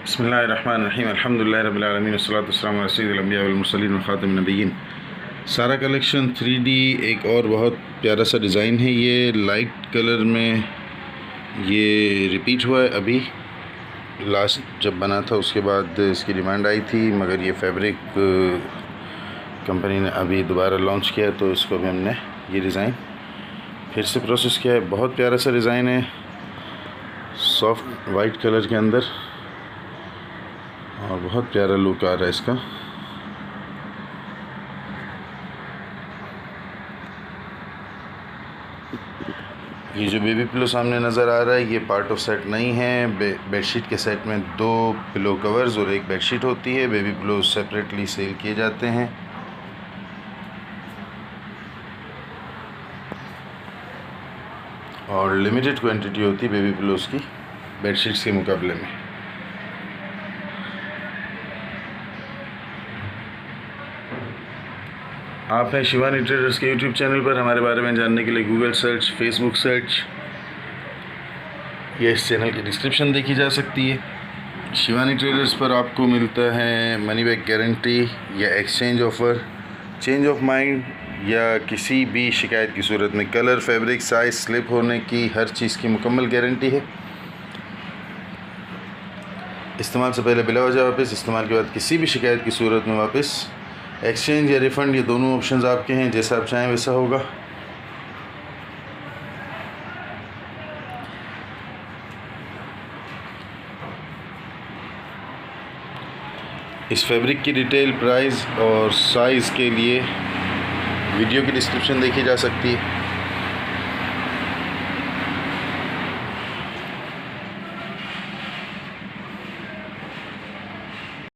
बिस्मिल्लाहिर्रहमानिर्रहीम अल्हम्दुलिल्लाहि रब्बिल आलमीन वस्सलातु वस्सलामु अला सय्यिदिल अंबिया वल मुरसलीन व खातिमिन नबिय्यीन। सारा कलेक्शन 3D एक और बहुत प्यारा सा डिज़ाइन है। ये लाइट कलर में ये रिपीट हुआ है। अभी लास्ट जब बना था उसके बाद इसकी डिमांड आई थी, मगर ये फैब्रिक कंपनी ने अभी दोबारा लॉन्च किया, तो इसको भी हमने ये डिज़ाइन फिर से प्रोसेस किया है। बहुत प्यारा सा डिज़ाइन है, सॉफ्ट वाइट कलर के अंदर, और बहुत प्यारा लुक आ रहा है इसका। ये जो बेबी पिलो सामने नज़र आ रहा है, ये पार्ट ऑफ सेट नहीं है। बेडशीट के सेट में 2 पिलो कवर्स और 1 बेडशीट होती है। बेबी पिलो सेपरेटली सेल किए जाते हैं। और लिमिटेड क्वांटिटी होती है बेबी पिलोज़ की बेडशीट्स के मुकाबले में। आप हैं शिवानी ट्रेडर्स के यूट्यूब चैनल पर। हमारे बारे में जानने के लिए गूगल सर्च, फेसबुक सर्च या इस चैनल की डिस्क्रिप्शन देखी जा सकती है। शिवानी ट्रेडर्स पर आपको मिलता है मनी बैक गारंटी या exchange offer, change of mind या किसी भी शिकायत की सूरत में कलर, फैब्रिक, साइज़, स्लिप होने की हर चीज़ की मुकम्मल गारंटी है। इस्तेमाल से पहले बिला वजह वापस, इस्तेमाल के बाद किसी भी शिकायत की सूरत में वापस। एक्सचेंज या रिफ़ंड, ये दोनों ऑप्शंस आपके हैं, जैसा आप चाहें वैसा होगा। इस फैब्रिक की डिटेल, प्राइस और साइज़ के लिए वीडियो की डिस्क्रिप्शन देखी जा सकती है।